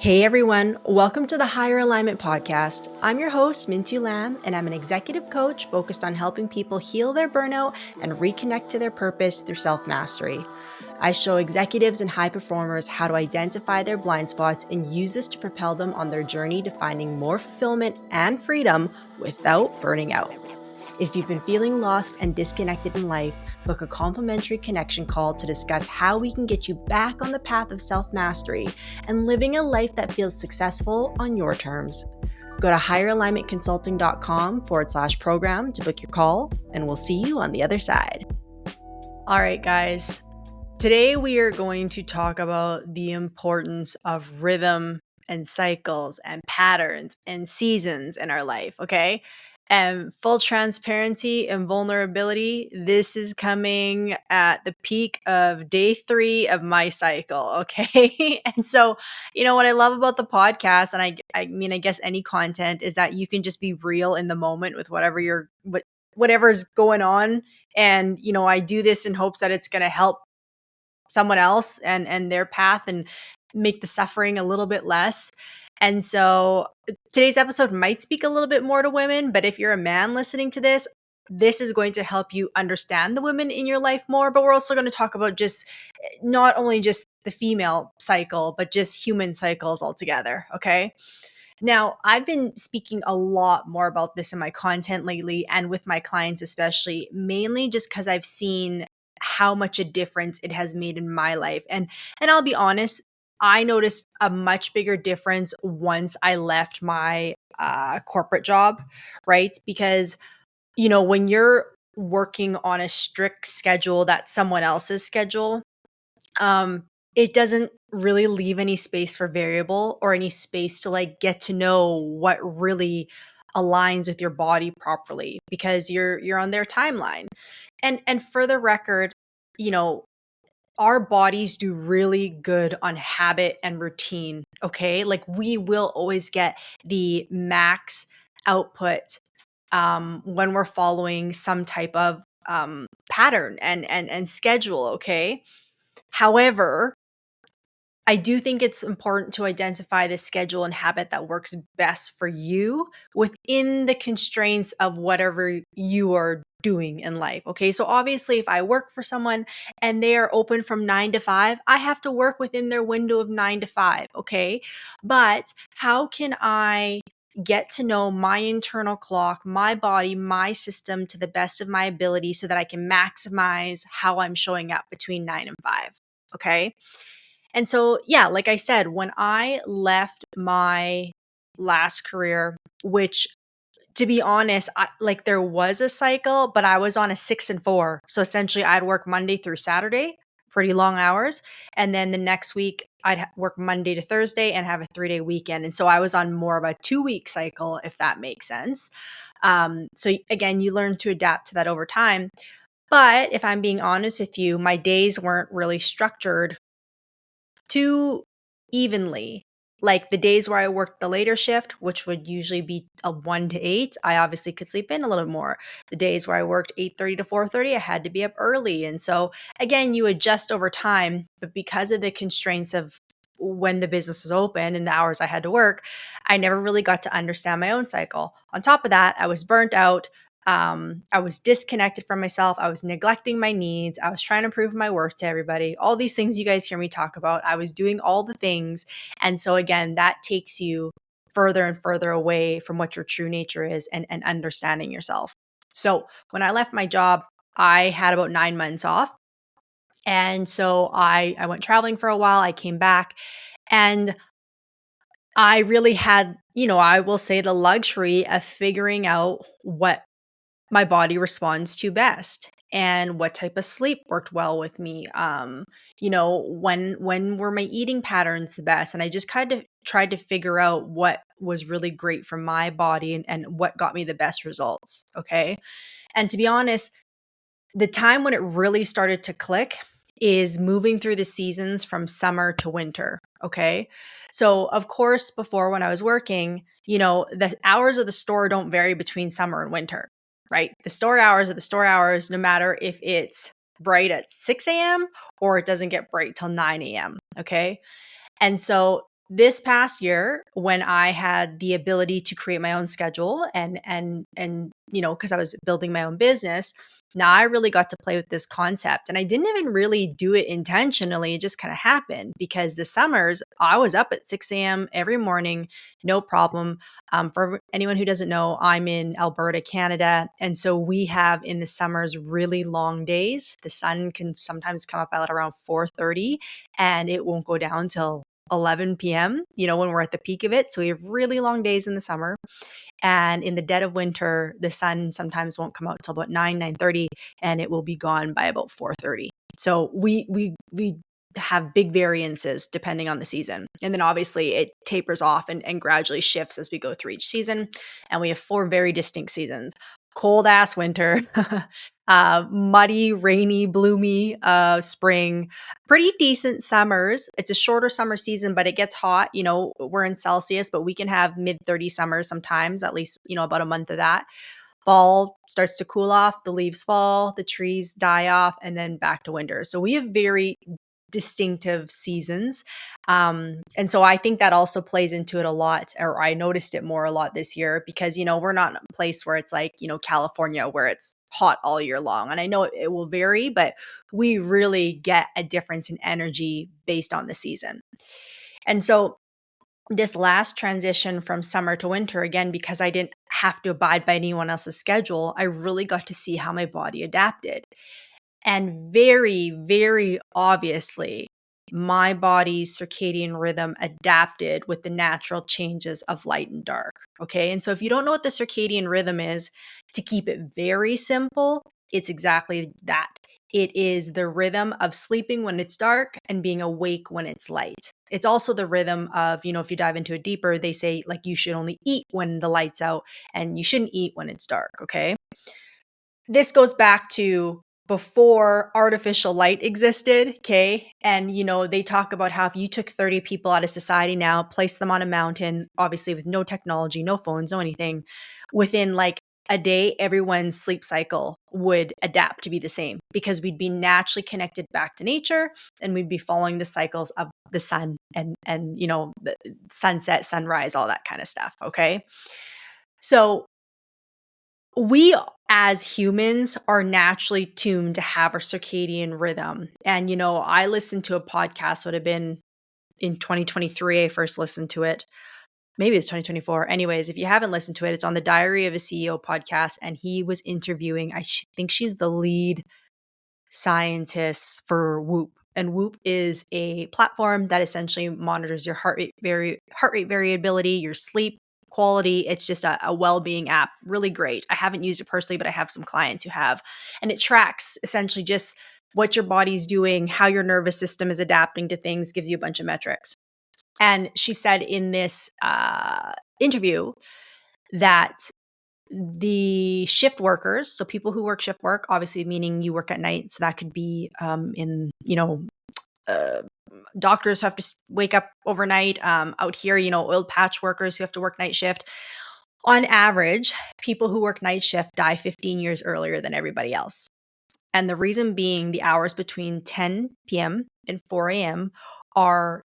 Hey everyone, welcome to the Higher Alignment Podcast. I'm your host, Minh-Thu, and I'm an executive coach focused on helping people heal their burnout and reconnect to their purpose through self-mastery. I show executives and high performers how to identify their blind spots and use this to propel them on their journey to finding more fulfillment and freedom without burning out. If you've been feeling lost and disconnected in life, book a complimentary connection call to discuss how we can get you back on the path of self-mastery and living a life that feels successful on your terms. Go to higheralignmentconsulting.com/program to book your call, and we'll see you on the other side. All right, guys. Today we are going to talk about the importance of rhythm and cycles and patterns and seasons in our life, okay? And full transparency and vulnerability, this is coming at the peak of day 3 of my cycle, okay? And so, what I love about the podcast, and I guess any content, is that you can just be real in the moment with whatever's going on. And, I do this in hopes that it's going to help someone else and their path and make the suffering a little bit less. And so today's episode might speak a little bit more to women, but if you're a man listening to this is going to help you understand the women in your life more. But we're also going to talk about just not only just the female cycle, but just human cycles altogether. Okay. Now, I've been speaking a lot more about this in my content lately and with my clients, especially, mainly just because I've seen how much a difference it has made in my life. And I'll be honest, I noticed a much bigger difference once I left my corporate job, right? Because, when you're working on a strict schedule that's someone else's schedule, um, it doesn't really leave any space for variable or any space to get to know what really aligns with your body properly because you're on their timeline. And for the record, you know, our bodies do really good on habit and routine, okay? Like we will always get the max output when we're following some type of pattern and schedule, okay? However, I do think it's important to identify the schedule and habit that works best for you within the constraints of whatever you are doing in life. Okay. So obviously, if I work for someone and they are open from 9 to 5, I have to work within their window of 9 to 5. Okay. But how can I get to know my internal clock, my body, my system to the best of my ability so that I can maximize how I'm showing up between 9 and 5? Okay. And so, yeah, like I said, when I left my last career, which to be honest, there was a cycle, but I was on a 6 and 4. So essentially, I'd work Monday through Saturday, pretty long hours. And then the next week, I'd work Monday to Thursday and have a 3-day weekend. And so I was on more of a 2-week cycle, if that makes sense. So again, you learn to adapt to that over time. But if I'm being honest with you, my days weren't really structured too evenly. Like the days where I worked the later shift, which would usually be a 1 to 8, I obviously could sleep in a little bit more. The days where I worked 8:30 to 4:30, I had to be up early. And so again, you adjust over time, but because of the constraints of when the business was open and the hours I had to work, I never really got to understand my own cycle. On top of that, I was burnt out. I was disconnected from myself. I was neglecting my needs. I was trying to prove my worth to everybody. All these things you guys hear me talk about, I was doing all the things. And so, again, that takes you further and further away from what your true nature is and understanding yourself. So, when I left my job, I had about 9 months off. And so I went traveling for a while. I came back and I really had, I will say the luxury of figuring out what my body responds to best and what type of sleep worked well with me. When were my eating patterns the best? And I just kind of tried to figure out what was really great for my body and what got me the best results. Okay. And to be honest, the time when it really started to click is moving through the seasons from summer to winter. Okay. So, of course, before when I was working, the hours of the store don't vary between summer and winter, right? The store hours are the store hours, no matter if it's bright at 6 a.m. or it doesn't get bright till 9 a.m. Okay. And so this past year, when I had the ability to create my own schedule and because I was building my own business, now I really got to play with this concept. And I didn't even really do it intentionally. It just kind of happened because the summers, I was up at 6 a.m. every morning, no problem. For anyone who doesn't know, I'm in Alberta, Canada. And so we have in the summers really long days. The sun can sometimes come up at around 4:30 and it won't go down till 11 p.m., when we're at the peak of it. So we have really long days in the summer. And in the dead of winter, the sun sometimes won't come out till about 9:30, and it will be gone by about 4:30. So we have big variances depending on the season. And then obviously it tapers off and gradually shifts as we go through each season. And we have 4 very distinct seasons. Cold ass winter, muddy, rainy, bloomy spring, pretty decent summers. It's a shorter summer season, but it gets hot. We're in Celsius, but we can have mid 30 summers sometimes, at least, about a month of that. Fall starts to cool off, the leaves fall, the trees die off, and then back to winter. So we have very distinctive seasons. And so I think that also plays into it a lot, or I noticed it more a lot this year because, we're not in a place where it's like, California, where it's hot all year long. And I know it will vary, but we really get a difference in energy based on the season. And so this last transition from summer to winter, again, because I didn't have to abide by anyone else's schedule, I really got to see how my body adapted. And very, very obviously, my body's circadian rhythm adapted with the natural changes of light and dark. Okay. And so if you don't know what the circadian rhythm is, to keep it very simple, it's exactly that. It is the rhythm of sleeping when it's dark and being awake when it's light. It's also the rhythm of, if you dive into it deeper, they say like you should only eat when the light's out and you shouldn't eat when it's dark. Okay. This goes back to before artificial light existed, okay? And, they talk about how if you took 30 people out of society now, placed them on a mountain, obviously with no technology, no phones, no anything, within like a day, everyone's sleep cycle would adapt to be the same because we'd be naturally connected back to nature and we'd be following the cycles of the sun and the sunset, sunrise, all that kind of stuff, okay? So we as humans are naturally tuned to have a circadian rhythm. And, I listened to a podcast, would have been in 2023. I first listened to it. Maybe it's 2024. Anyways, if you haven't listened to it, it's on the Diary of a CEO podcast. And he was interviewing, think she's the lead scientist for Whoop. And Whoop is a platform that essentially monitors your heart rate variability, your sleep quality. It's just a well-being app. Really great. I haven't used it personally, but I have some clients who have. And it tracks essentially just what your body's doing, how your nervous system is adapting to things, gives you a bunch of metrics. And she said in this interview that the shift workers, so people who work shift work, obviously meaning you work at night, so that could be doctors have to wake up overnight. Out here, oil patch workers who have to work night shift. On average, people who work night shift die 15 years earlier than everybody else. And the reason being the hours between 10 p.m. and 4 a.m. are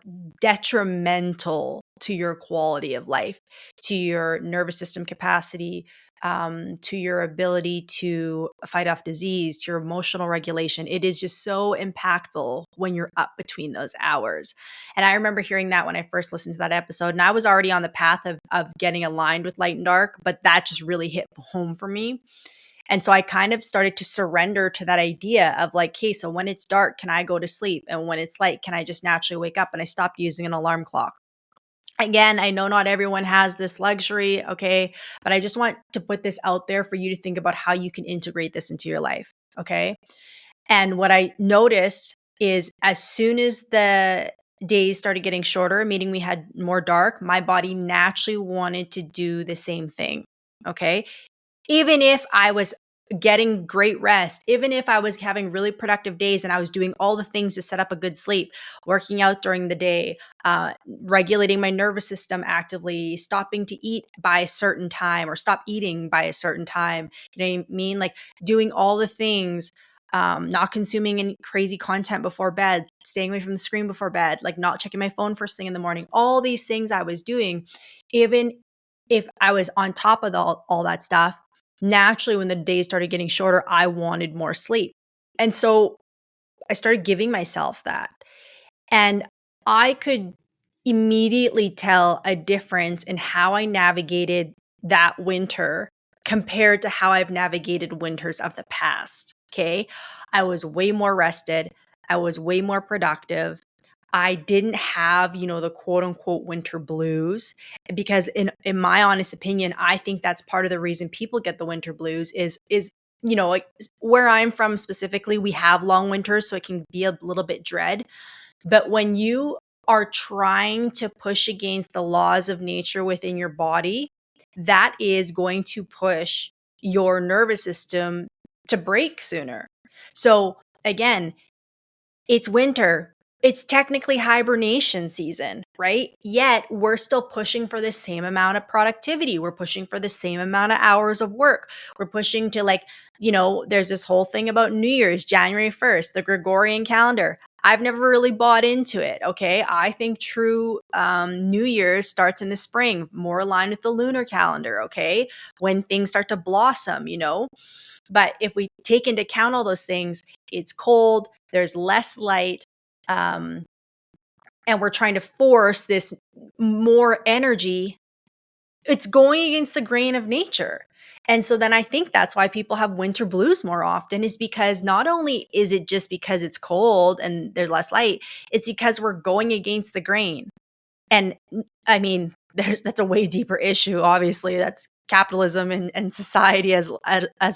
detrimental to your quality of life, to your nervous system capacity, to your ability to fight off disease, to your emotional regulation. It is just so impactful when you're up between those hours. And I remember hearing that when I first listened to that episode. And I was already on the path of getting aligned with light and dark, but that just really hit home for me. And so I kind of started to surrender to that idea of like, okay, so when it's dark, can I go to sleep? And when it's light, can I just naturally wake up? And I stopped using an alarm clock. Again, I know not everyone has this luxury, okay? But I just want to put this out there for you to think about how you can integrate this into your life, okay? And what I noticed is as soon as the days started getting shorter, meaning we had more dark, my body naturally wanted to do the same thing, okay? Even if I was getting great rest, even if I was having really productive days and I was doing all the things to set up a good sleep, working out during the day, regulating my nervous system actively, stopping to eat by a certain time or stop eating by a certain time, you know what I mean? Like doing all the things, not consuming any crazy content before bed, staying away from the screen before bed, like not checking my phone first thing in the morning. All these things I was doing, even if I was on top of all that stuff, naturally when the days started getting shorter, I wanted more sleep. And so I started giving myself that. And I could immediately tell a difference in how I navigated that winter compared to how I've navigated winters of the past. Okay. I was way more rested. I was way more productive. I didn't have, the quote unquote winter blues because in my honest opinion, I think that's part of the reason people get the winter blues is like where I'm from specifically, we have long winters, so it can be a little bit dread. But when you are trying to push against the laws of nature within your body, that is going to push your nervous system to break sooner. So again, it's winter. It's technically hibernation season, right? Yet we're still pushing for the same amount of productivity. We're pushing for the same amount of hours of work. We're pushing to there's this whole thing about New Year's, January 1st, the Gregorian calendar. I've never really bought into it. Okay. I think true New Year's starts in the spring, more aligned with the lunar calendar. Okay. When things start to blossom. But if we take into account all those things, it's cold, there's less light, and we're trying to force this more energy. It's going against the grain of nature. And so then I think that's why people have winter blues more often, is because not only is it just because it's cold and there's less light, it's because we're going against the grain. And I mean, that's a way deeper issue. Obviously, that's capitalism and society as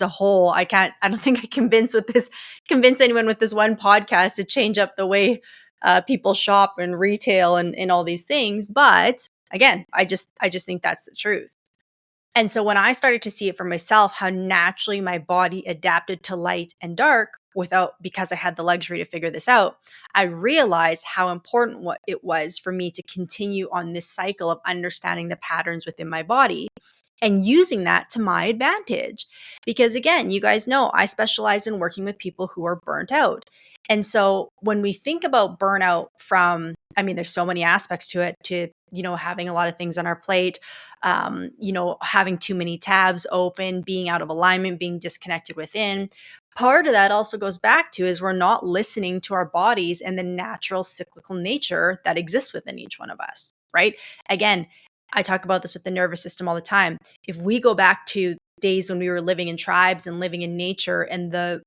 a whole. I don't think I convince anyone with this one podcast to change up the way people shop and retail and all these things. But again, I just think that's the truth. And so when I started to see it for myself, how naturally my body adapted to light and dark because I had the luxury to figure this out, I realized how important what it was for me to continue on this cycle of understanding the patterns within my body and using that to my advantage. Because again, you guys know I specialize in working with people who are burnt out. And so when we think about burnout there's so many aspects to it, to, having a lot of things on our plate, having too many tabs open, being out of alignment, being disconnected within. Part of that also goes back to is we're not listening to our bodies and the natural cyclical nature that exists within each one of us, right? Again, I talk about this with the nervous system all the time. If we go back to days when we were living in tribes and living in nature, and the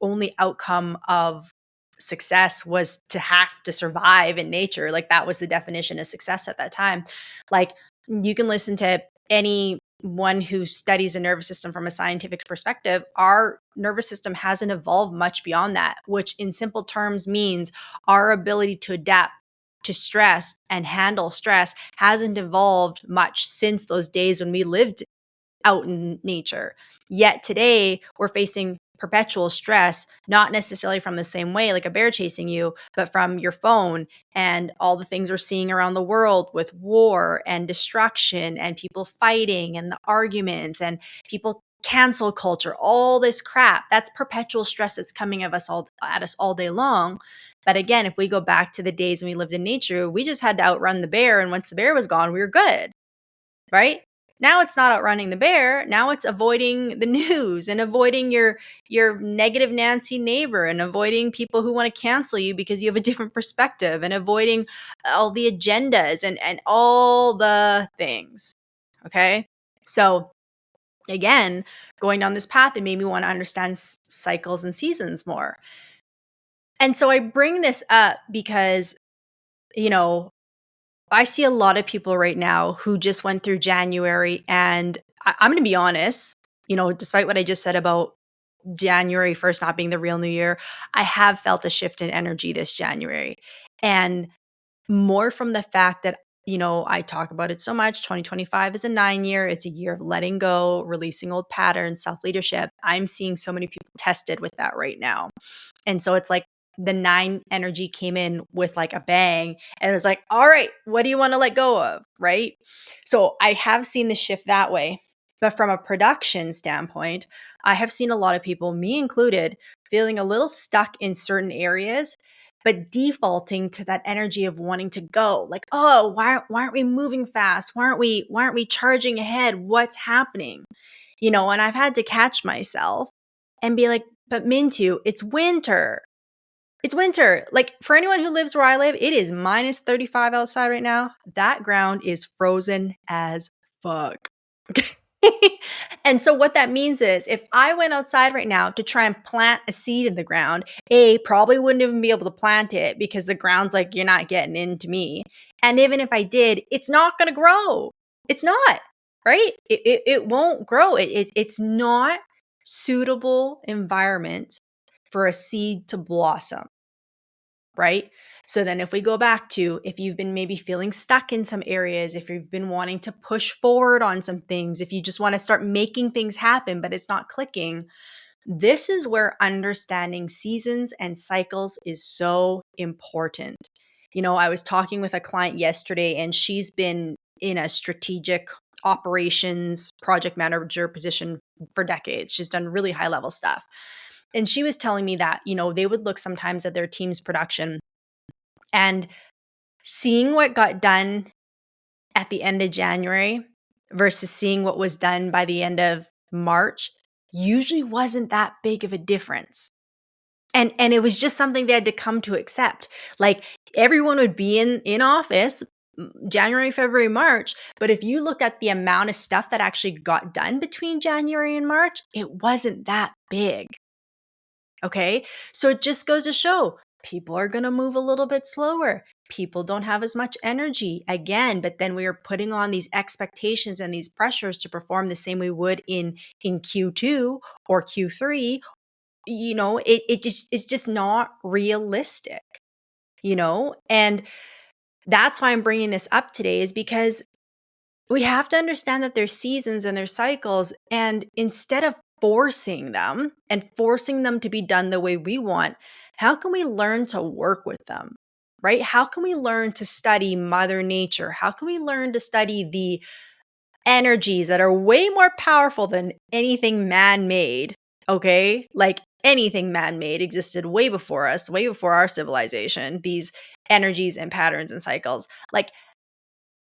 only outcome of success was to have to survive in nature, like that was the definition of success at that time. Like you can listen to anyone who studies the nervous system from a scientific perspective. Our nervous system hasn't evolved much beyond that, which in simple terms means our ability to adapt to stress and handle stress hasn't evolved much since those days when we lived out in nature. Yet today we're facing perpetual stress, not necessarily from the same way like a bear chasing you, but from your phone and all the things we're seeing around the world with war and destruction and people fighting and the arguments and people cancel culture, all this crap. That's perpetual stress that's coming at us all day long. But again, if we go back to the days when we lived in nature, we just had to outrun the bear. And once the bear was gone, we were good, right? Now it's not outrunning the bear. Now it's avoiding the news and avoiding your negative Nancy neighbor and avoiding people who want to cancel you because you have a different perspective and avoiding all the agendas and all the things. Okay. So again, going down this path, it made me want to understand cycles and seasons more. And so I bring this up because, I see a lot of people right now who just went through January, and I'm going to be honest, despite what I just said about January 1st not being the real new year, I have felt a shift in energy this January. And more from the fact that, I talk about it so much. 2025 is a 9-year. It's a year of letting go, releasing old patterns, self-leadership. I'm seeing so many people tested with that right now. And so it's like the 9 energy came in with like a bang, and it was like, all right, what do you want to let go of? Right. So I have seen the shift that way. But from a production standpoint, I have seen a lot of people, me included, feeling a little stuck in certain areas, but defaulting to that energy of wanting to go. Like, oh, why aren't we moving fast? Why aren't we charging ahead? What's happening? And I've had to catch myself and be like, but Minh-Thu, it's winter. It's winter. Like, for anyone who lives where I live, it is minus 35 outside right now. That ground is frozen as fuck. Okay. And so what that means is if I went outside right now to try and plant a seed in the ground, probably wouldn't even be able to plant it because the ground's like, you're not getting into me. And even if I did, it's not going to grow. It's not, right? It won't grow. It's not suitable environment for a seed to blossom, right? So then if we go back to if you've been maybe feeling stuck in some areas, if you've been wanting to push forward on some things, if you just want to start making things happen, but it's not clicking, this is where understanding seasons and cycles is so important. I was talking with a client yesterday and she's been in a strategic operations project manager position for decades. She's done really high level stuff. And she was telling me that, they would look sometimes at their team's production and seeing what got done at the end of January versus seeing what was done by the end of March usually wasn't that big of a difference. And it was just something they had to come to accept. Like everyone would be in office January, February, March, but if you look at the amount of stuff that actually got done between January and March, it wasn't that big. Okay. So it just goes to show people are going to move a little bit slower. People don't have as much energy again, but then we are putting on these expectations and these pressures to perform the same we would in Q2 or Q3. It's just not realistic, and that's why I'm bringing this up today is because we have to understand that there's seasons and there's cycles. And instead of forcing them to be done the way we want, how can we learn to work with them, right? How can we learn to study Mother Nature? How can we learn to study the energies that are way more powerful than anything man-made, okay? Like anything man-made existed way before us, way before our civilization, these energies and patterns and cycles. Like,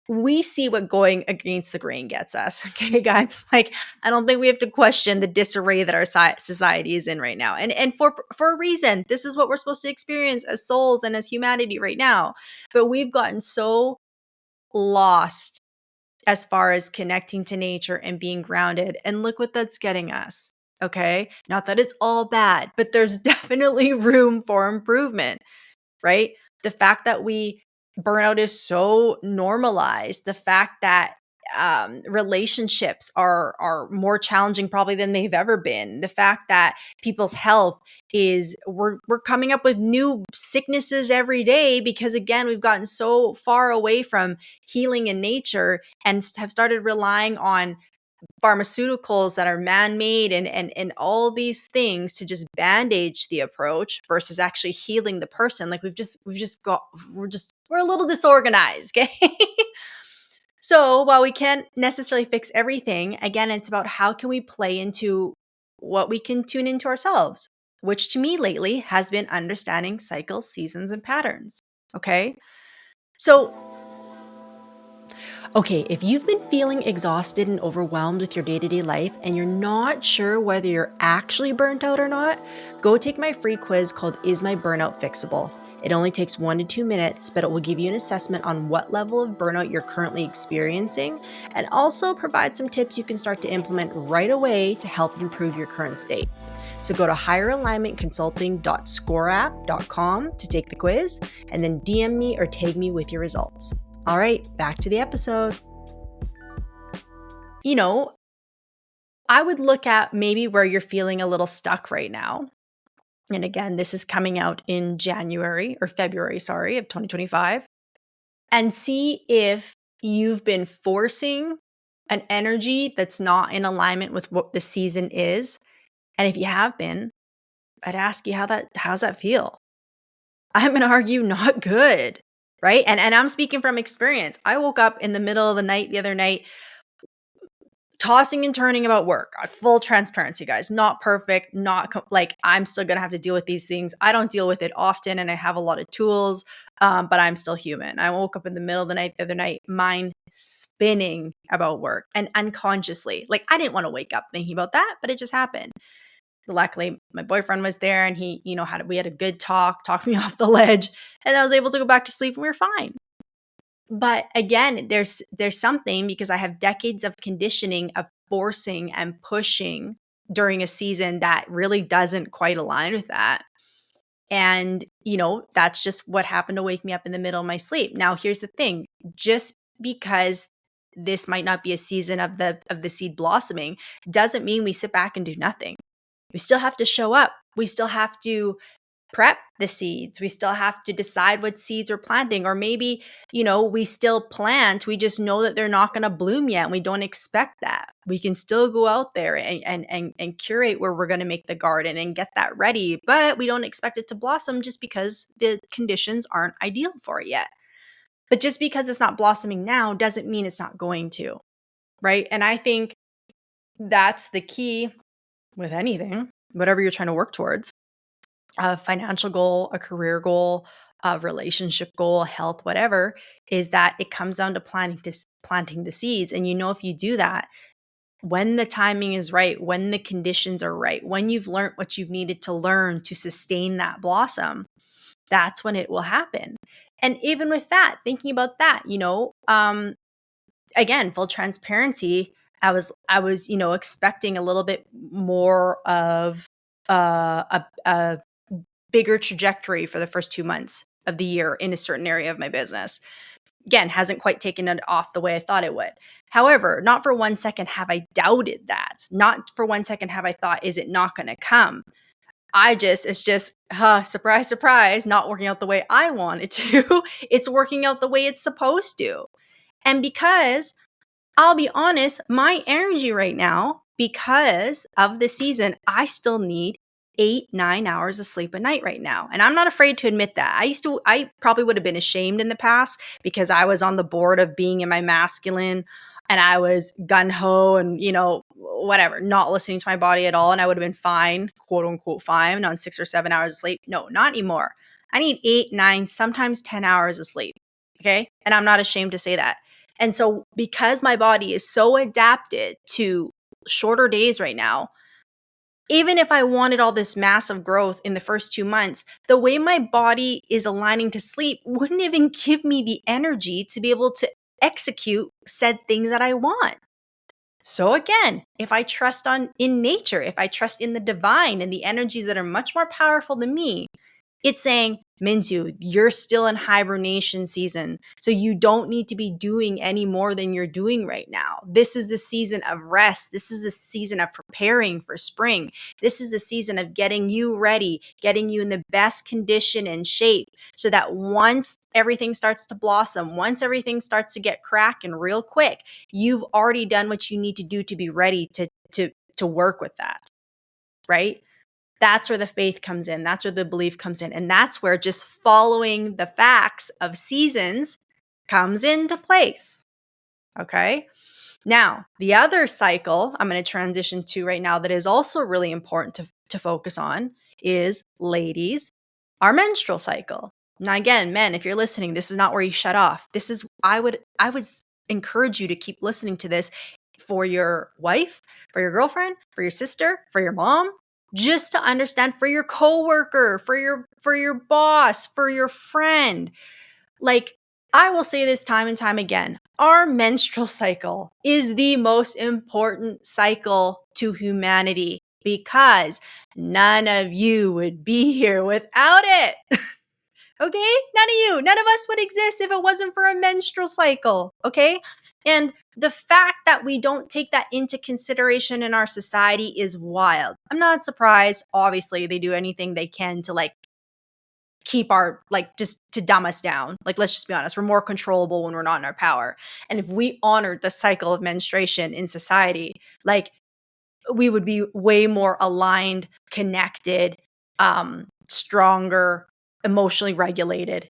we see what going against the grain gets us. Okay, guys. Like, I don't think we have to question the disarray that our society is in right now. And for a reason, this is what we're supposed to experience as souls and as humanity right now. But we've gotten so lost as far as connecting to nature and being grounded. And look what that's getting us. Okay. Not that it's all bad, but there's definitely room for improvement, right? The fact that burnout is so normalized, the fact that relationships are more challenging probably than they've ever been, the fact that people's health is we're coming up with new sicknesses every day because again we've gotten so far away from healing in nature and have started relying on pharmaceuticals that are man-made and all these things to just bandage the approach versus actually healing the person. Like we're a little disorganized. Okay. So while we can't necessarily fix everything, again, it's about how can we play into what we can tune into ourselves, which to me lately has been understanding cycles, seasons, and patterns. Okay. So okay, if you've been feeling exhausted and overwhelmed with your day-to-day life and you're not sure whether you're actually burnt out or not, go take my free quiz called Is My Burnout Fixable? It only takes 1 to 2 minutes, but it will give you an assessment on what level of burnout you're currently experiencing and also provide some tips you can start to implement right away to help improve your current state. So go to higheralignmentconsulting.scoreapp.com to take the quiz and then DM me or tag me with your results. All right, back to the episode. I would look at maybe where you're feeling a little stuck right now. And again, this is coming out in February, of 2025. And see if you've been forcing an energy that's not in alignment with what the season is. And if you have been, I'd ask you how's that feel? I'm going to argue not good. Right. And I'm speaking from experience. I woke up in the middle of the night the other night, tossing and turning about work. Full transparency, guys. Not perfect, like I'm still going to have to deal with these things. I don't deal with it often and I have a lot of tools, but I'm still human. I woke up in the middle of the night the other night, mind spinning about work and unconsciously. Like I didn't want to wake up thinking about that, but it just happened. Luckily, my boyfriend was there and he, we had a good talked me off the ledge, and I was able to go back to sleep and we were fine. But again, there's something, because I have decades of conditioning of forcing and pushing during a season that really doesn't quite align with that. And, that's just what happened to wake me up in the middle of my sleep. Now, here's the thing. Just because this might not be a season of the seed blossoming doesn't mean we sit back and do nothing. We still have to show up. We still have to prep the seeds. We still have to decide what seeds we're planting. Or maybe, we still plant. We just know that they're not going to bloom yet. And we don't expect that. We can still go out there and curate where we're going to make the garden and get that ready. But we don't expect it to blossom just because the conditions aren't ideal for it yet. But just because it's not blossoming now doesn't mean it's not going to. Right. And I think that's the key with anything, whatever you're trying to work towards. A financial goal, a career goal, a relationship goal, health, whatever, is that it comes down to planting the seeds. And if you do that, when the timing is right, when the conditions are right, when you've learned what you've needed to learn to sustain that blossom, that's when it will happen. And even with that, thinking about that, again, full transparency, I was expecting a little bit more of a bigger trajectory for the first 2 months of the year in a certain area of my business. Again, hasn't quite taken it off the way I thought it would. However, not for 1 second have I doubted that. Not for 1 second have I thought, is it not going to come? It's just, surprise, surprise, not working out the way I want it to. It's working out the way it's supposed to. And because I'll be honest, my energy right now, because of the season, I still need 8-9 hours of sleep a night right now. And I'm not afraid to admit that. I probably would have been ashamed in the past because I was on the board of being in my masculine and I was gung-ho and, whatever, not listening to my body at all. And I would have been fine, quote unquote, fine on 6 or 7 hours of sleep. No, not anymore. I need 8, 9, sometimes 10 hours of sleep. Okay. And I'm not ashamed to say that. And so because my body is so adapted to shorter days right now, even if I wanted all this massive growth in the first 2 months, the way my body is aligning to sleep wouldn't even give me the energy to be able to execute said thing that I want. So again, if I trust in nature, if I trust in the divine and the energies that are much more powerful than me, it's saying, Minh-Thu, you're still in hibernation season, so you don't need to be doing any more than you're doing right now. This is the season of rest. This is the season of preparing for spring. This is the season of getting you ready, getting you in the best condition and shape so that once everything starts to blossom, once everything starts to get cracking real quick, you've already done what you need to do to be ready to work with that, right? That's where the faith comes in. That's where the belief comes in. And that's where just following the facts of seasons comes into place. Okay. Now, the other cycle I'm going to transition to right now that is also really important to focus on is, ladies, our menstrual cycle. Now, again, men, if you're listening, this is not where you shut off. I would encourage you to keep listening to this for your wife, for your girlfriend, for your sister, for your mom, just to understand, for your coworker, for your boss, for your friend. Like, I will say this time and time again, our menstrual cycle is the most important cycle to humanity because none of you would be here without it. Okay? None of us would exist if it wasn't for a menstrual cycle. Okay? And the fact that we don't take that into consideration in our society is wild. I'm not surprised. Obviously, they do anything they can to keep just to dumb us down. Let's just be honest. We're more controllable when we're not in our power. And if we honored the cycle of menstruation in society, we would be way more aligned, connected, stronger, emotionally regulated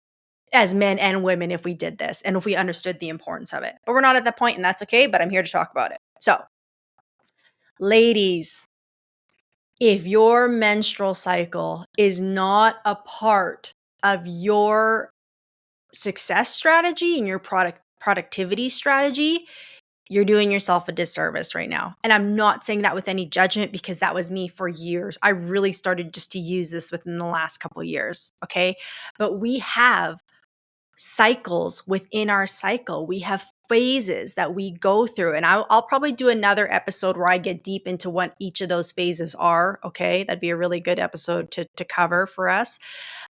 as men and women if we did this and if we understood the importance of it. But we're not at that point, and that's okay, but I'm here to talk about it. So Ladies, if your menstrual cycle is not a part of your success strategy and your productivity strategy, you're doing yourself a disservice right now. And I'm not saying that with any judgment because that was me for years. I really started just to use this within the last couple of years, okay? But we have cycles within our cycle. We have phases that we go through. And I'll probably do another episode where I get deep into what each of those phases are, okay? That'd be a really good episode to cover for us.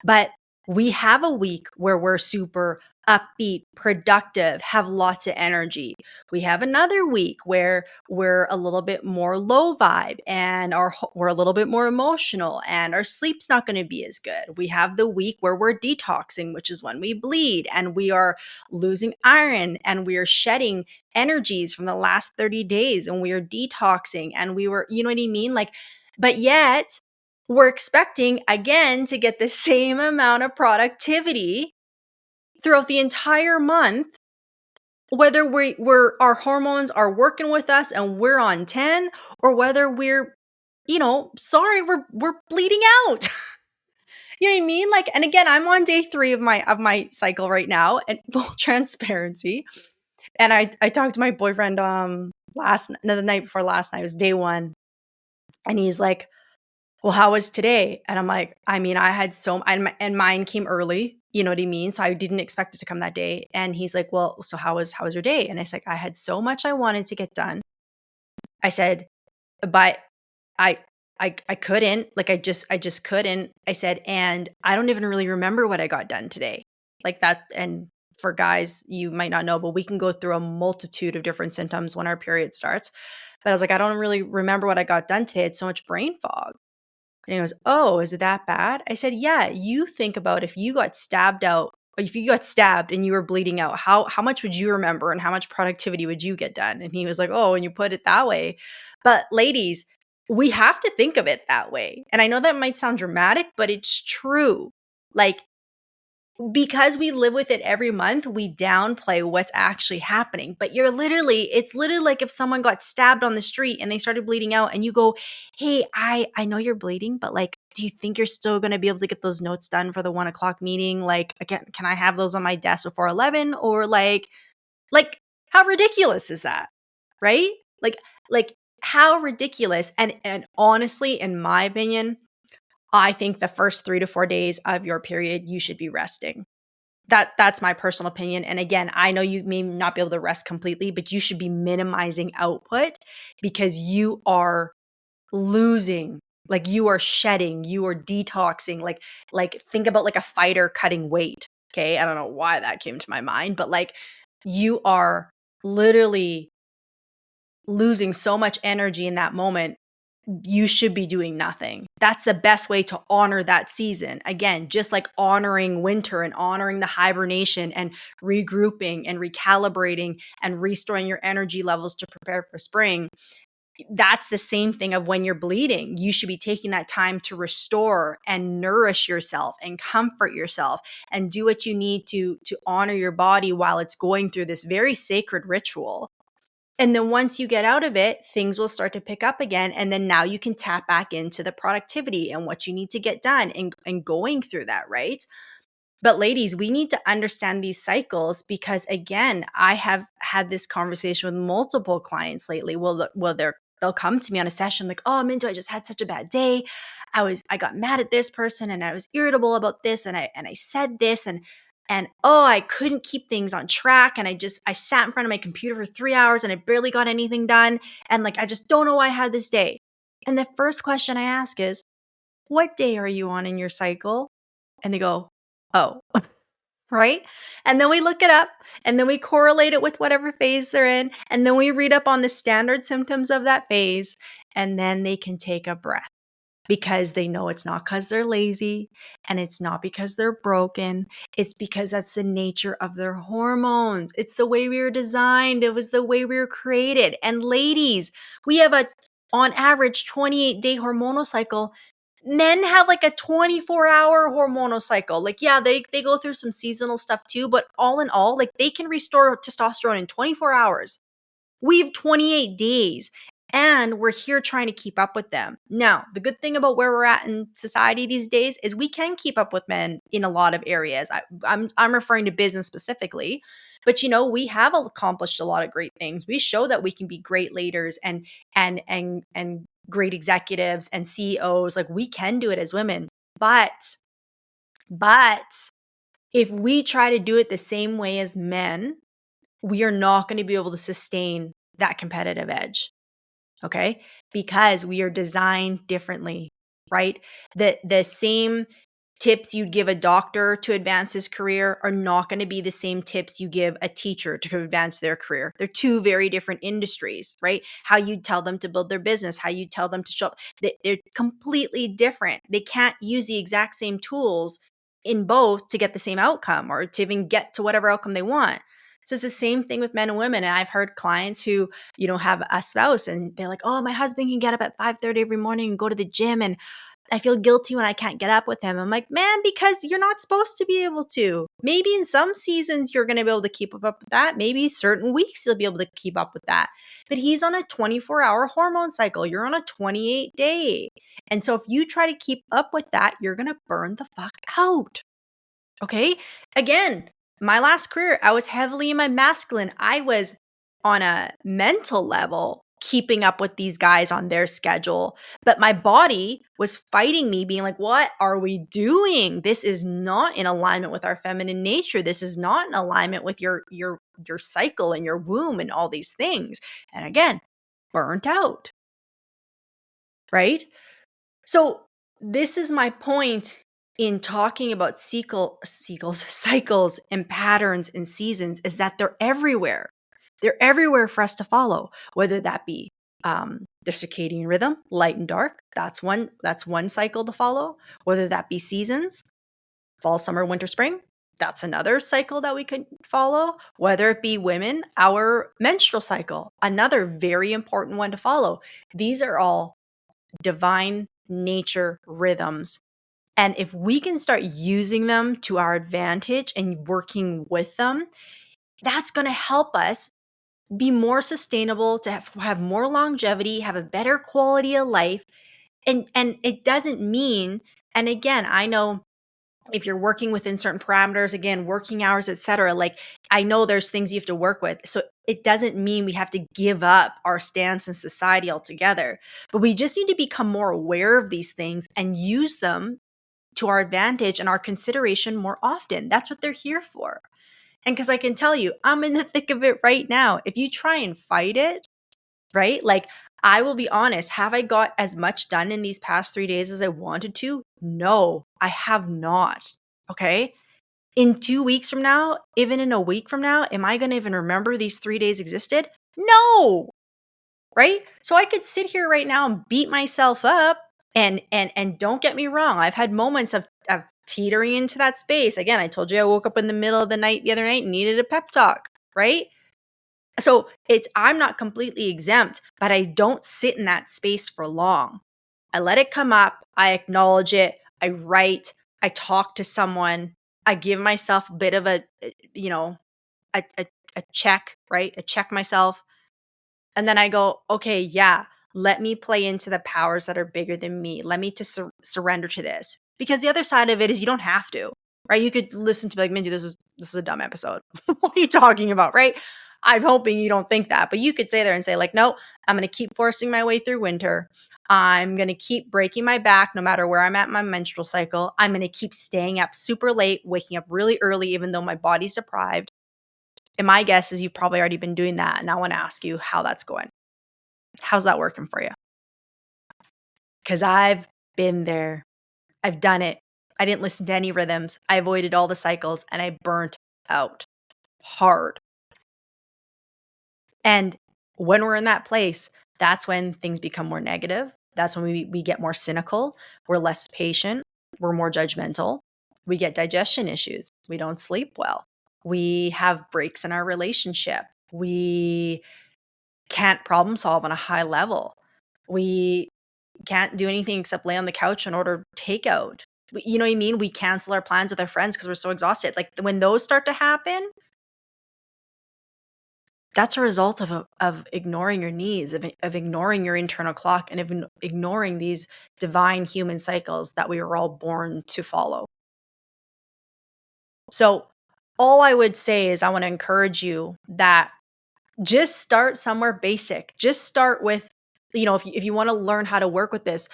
But we have a week where we're super upbeat, productive, have lots of energy. We have another week where we're a little bit more low vibe and we're a little bit more emotional and our sleep's not going to be as good. We have the week where we're detoxing, which is when we bleed and we are losing iron and we are shedding energies from the last 30 days and we are detoxing and we were, you know what I mean? Like, but yet we're expecting again to get the same amount of productivity throughout the entire month, whether we're our hormones are working with us and we're on 10, or whether we're, sorry, we're bleeding out. You know what I mean? Like, and again, I'm on day 3 of my cycle right now, and full transparency. And I talked to my boyfriend the night before last night, it was day 1, and he's like, well, how was today? And I'm like, I mean, I had and mine came early, you know what I mean? So I didn't expect it to come that day. And he's like, well, so how was your day? And I said, I had so much I wanted to get done. I said, but I, I couldn't, like, I just couldn't. I said, and I don't even really remember what I got done today. Like that. And for guys, you might not know, but we can go through a multitude of different symptoms when our period starts. But I was like, I don't really remember what I got done today. I had so much brain fog. And he goes, oh, is it that bad? I said, yeah, you think about if you got stabbed and you were bleeding out, how much would you remember and how much productivity would you get done? And he was like, oh, when you put it that way. But ladies, we have to think of it that way. And I know that might sound dramatic, but it's true. Like, because we live with it every month, we downplay what's actually happening. But it's literally like if someone got stabbed on the street and they started bleeding out and you go, hey, I know you're bleeding, but like, do you think you're still going to be able to get those notes done for the 1:00 meeting? Like, again, can I have those on my desk before 11? Or like, how ridiculous is that? Right? Like how ridiculous. And honestly, in my opinion, I think the first 3 to 4 days of your period, you should be resting. That's my personal opinion. And again, I know you may not be able to rest completely, but you should be minimizing output because you are losing, like you are shedding, you are detoxing. Like think about like a fighter cutting weight. Okay. I don't know why that came to my mind, but like you are literally losing so much energy in that moment. You should be doing nothing. That's the best way to honor that season. Again, just like honoring winter and honoring the hibernation and regrouping and recalibrating and restoring your energy levels to prepare for spring. That's the same thing of when you're bleeding. You should be taking that time to restore and nourish yourself and comfort yourself and do what you need to honor your body while it's going through this very sacred ritual. And then once you get out of it, things will start to pick up again. And then now you can tap back into the productivity and what you need to get done and going through that, right? But ladies, we need to understand these cycles because again, I have had this conversation with multiple clients lately. They'll come to me on a session like, oh, Minh-Thu, I just had such a bad day. I got mad at this person and I was irritable about this and I said this and oh, I couldn't keep things on track. And I sat in front of my computer for 3 hours and I barely got anything done. And like, I just don't know why I had this day. And the first question I ask is, what day are you on in your cycle? And they go, oh, right? And then we look it up and then we correlate it with whatever phase they're in. And then we read up on the standard symptoms of that phase. And then they can take a breath because they know it's not because they're lazy and it's not because they're broken. It's because that's the nature of their hormones. It's the way we were designed. It was the way we were created. And ladies, we have on average 28-day hormonal cycle. Men have like a 24-hour hormonal cycle. Like, yeah, they go through some seasonal stuff too, but all in all, like they can restore testosterone in 24 hours. We have 28 days. And we're here trying to keep up with them. Now, the good thing about where we're at in society these days is we can keep up with men in a lot of areas. I'm referring to business specifically, but we have accomplished a lot of great things. We show that we can be great leaders and great executives and CEOs. Like, we can do it as women, but if we try to do it the same way as men, we are not going to be able to sustain that competitive edge. Okay? Because we are designed differently, right? The same tips you'd give a doctor to advance his career are not going to be the same tips you give a teacher to advance their career. They're two very different industries, right? How you tell them to build their business, how you tell them to show up, they're completely different. They can't use the exact same tools in both to get the same outcome or to even get to whatever outcome they want. So it's the same thing with men and women. And I've heard clients who, have a spouse and they're like, oh, my husband can get up at 5:30 every morning and go to the gym. And I feel guilty when I can't get up with him. I'm like, man, because you're not supposed to be able to. Maybe in some seasons you're going to be able to keep up with that. Maybe certain weeks you'll be able to keep up with that. But he's on a 24-hour hormone cycle. You're on a 28-day. And so if you try to keep up with that, you're going to burn the fuck out. Okay? Again, my last career, I was heavily in my masculine. I was on a mental level keeping up with these guys on their schedule, but my body was fighting me, being like, what are we doing? This is not in alignment with our feminine nature. This is not in alignment with your cycle and your womb and all these things. And again, burnt out. Right? So this is my point in talking about cycles and patterns and seasons, is that they're everywhere. They're everywhere for us to follow, whether that be the circadian rhythm, light and dark. That's one cycle to follow. Whether that be seasons, fall, summer, winter, spring. That's another cycle that we could follow. Whether it be women, our menstrual cycle, another very important one to follow. These are all divine nature rhythms. And if we can start using them to our advantage and working with them, that's going to help us be more sustainable, to have more longevity, have a better quality of life. And it doesn't mean, and again, I know if you're working within certain parameters, again, working hours, etc., like, I know there's things you have to work with. So it doesn't mean we have to give up our stance in society altogether. But we just need to become more aware of these things and use them to our advantage and our consideration more often. That's what they're here for. And because I can tell you, I'm in the thick of it right now. If you try and fight it, right? Like, I will be honest, have I got as much done in these past 3 days as I wanted to? No, I have not. Okay. In 2 weeks from now, even in a week from now, am I going to even remember these 3 days existed? No. Right. So I could sit here right now and beat myself up. And don't get me wrong, I've had moments of teetering into that space. Again, I told you I woke up in the middle of the night the other night and needed a pep talk. Right. So I'm not completely exempt, but I don't sit in that space for long. I let it come up. I acknowledge it. I write. I talk to someone. I give myself a bit of a check, right? I check myself. And then I go, okay, yeah, let me play into the powers that are bigger than me. Let me surrender to this. Because the other side of it is you don't have to, right? You could listen to like, Mindy, this is a dumb episode. What are you talking about, right? I'm hoping you don't think that. But you could say there and say like, no, I'm going to keep forcing my way through winter. I'm going to keep breaking my back no matter where I'm at in my menstrual cycle. I'm going to keep staying up super late, waking up really early, even though my body's deprived. And my guess is you've probably already been doing that. And I want to ask you how that's going. How's that working for you? Because I've been there. I've done it. I didn't listen to any rhythms. I avoided all the cycles and I burnt out hard. And when we're in that place, that's when things become more negative. That's when we get more cynical. We're less patient. We're more judgmental. We get digestion issues. We don't sleep well. We have breaks in our relationship. We can't problem solve on a high level. We can't do anything except lay on the couch and order takeout. You know what I mean? We cancel our plans with our friends because we're so exhausted. Like when those start to happen, that's a result of ignoring your needs, of ignoring your internal clock, and of ignoring these divine human cycles that we were all born to follow. So, all I would say is I want to encourage you that just start somewhere basic. Just start with, if you want to learn how to work with this,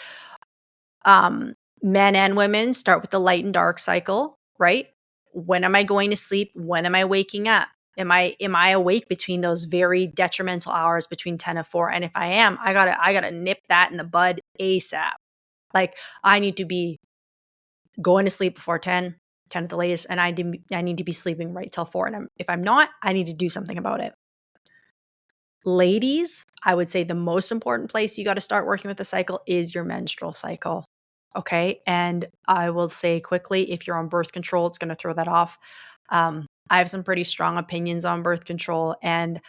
um, men and women start with the light and dark cycle, right? When am I going to sleep? When am I waking up? Am I awake between those very detrimental hours between 10 and 4? And if I am, I gotta nip that in the bud ASAP. Like, I need to be going to sleep before 10 at the latest, and I need to be sleeping right till 4. And if I'm not, I need to do something about it. Ladies, I would say the most important place you got to start working with the cycle is your menstrual cycle. Okay. And I will say quickly, if you're on birth control, it's going to throw that off. I have some pretty strong opinions on birth control, and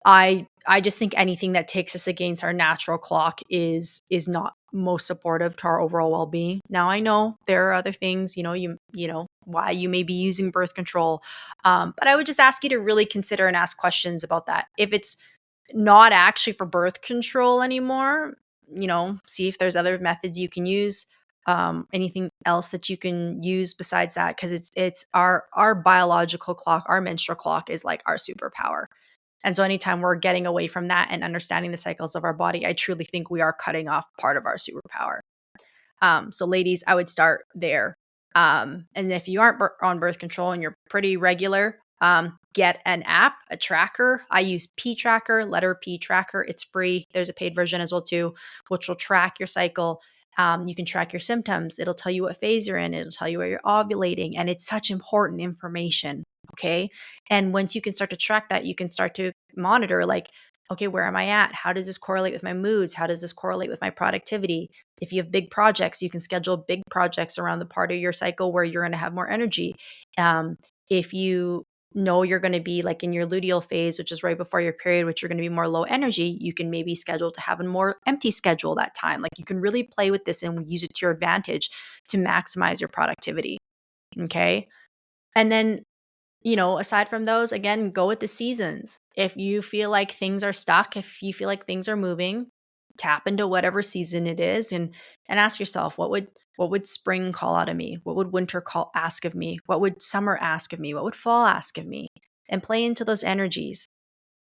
I just think anything that takes us against our natural clock is not most supportive to our overall well-being. Now, I know there are other things, why you may be using birth control, but I would just ask you to really consider and ask questions about that. If it's not actually for birth control anymore, see if there's other methods you can use. Anything else that you can use besides that, because it's our biological clock, our menstrual clock is like our superpower. And so anytime we're getting away from that and understanding the cycles of our body, I truly think we are cutting off part of our superpower. So ladies, I would start there. And if you aren't on birth control and you're pretty regular, get an app, a tracker. I use P Tracker, letter P Tracker. It's free. There's a paid version as well too, which will track your cycle. You can track your symptoms. It'll tell you what phase you're in. It'll tell you where you're ovulating. And it's such important information. Okay. And once you can start to track that, you can start to monitor, like, okay, where am I at? How does this correlate with my moods? How does this correlate with my productivity? If you have big projects, you can schedule big projects around the part of your cycle where you're going to have more energy. If you know you're going to be like in your luteal phase, which is right before your period, which you're going to be more low energy, you can maybe schedule to have a more empty schedule that time. Like, you can really play with this and use it to your advantage to maximize your productivity. Okay. And then, aside from those, again, go with the seasons. If you feel like things are stuck, if you feel like things are moving, tap into whatever season it is and ask yourself, what would spring call out of me? What would winter ask of me? What would summer ask of me? What would fall ask of me? And play into those energies.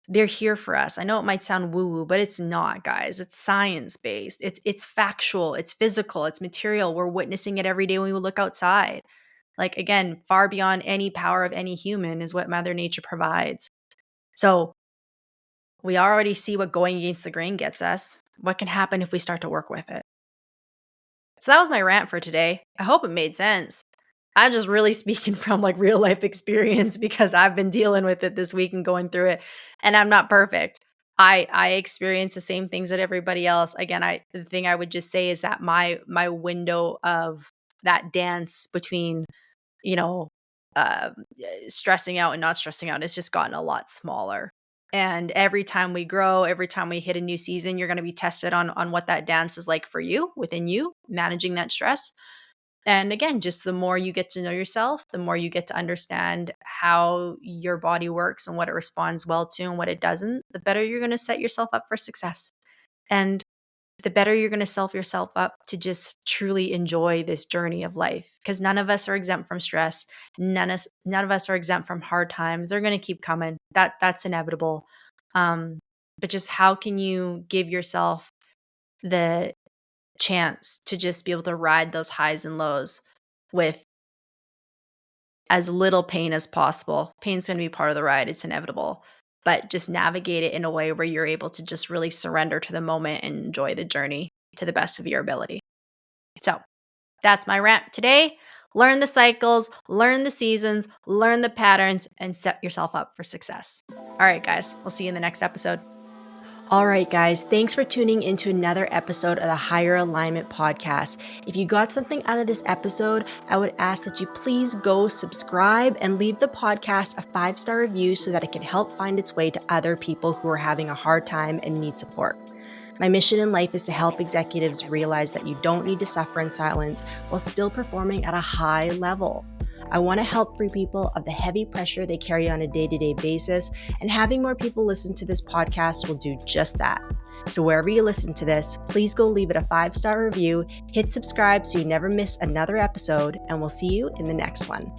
They're here for us. I know it might sound woo-woo, but it's not, guys. It's science-based. It's factual. It's physical. It's material. We're witnessing it every day when we look outside. Like, again, far beyond any power of any human is what Mother Nature provides. So we already see what going against the grain gets us. What can happen if we start to work with it? So that was my rant for today. I hope it made sense. I'm just really speaking from like real life experience because I've been dealing with it this week and going through it, and I'm not perfect. I experience the same things that everybody else. Again, the thing I would just say is that my window of that dance between, you know, uh, stressing out and not stressing out has just gotten a lot smaller. And every time we grow, every time we hit a new season, you're going to be tested on what that dance is like for you, within you, managing that stress. And again, just the more you get to know yourself, the more you get to understand how your body works and what it responds well to and what it doesn't, the better you're going to set yourself up for success. And the better you're going to self yourself up to just truly enjoy this journey of life. Because none of us are exempt from stress. None of us are exempt from hard times. They're going to keep coming. That's inevitable. But just how can you give yourself the chance to just be able to ride those highs and lows with as little pain as possible? Pain's going to be part of the ride. It's inevitable. But just navigate it in a way where you're able to just really surrender to the moment and enjoy the journey to the best of your ability. So that's my rant today. Learn the cycles, learn the seasons, learn the patterns, and set yourself up for success. All right, guys, we'll see you in the next episode. All right, guys, thanks for tuning into another episode of the Higher Alignment Podcast. If you got something out of this episode, I would ask that you please go subscribe and leave the podcast a 5-star review so that it can help find its way to other people who are having a hard time and need support. My mission in life is to help executives realize that you don't need to suffer in silence while still performing at a high level. I want to help free people of the heavy pressure they carry on a day-to-day basis, and having more people listen to this podcast will do just that. So wherever you listen to this, please go leave it a 5-star review, hit subscribe so you never miss another episode, and we'll see you in the next one.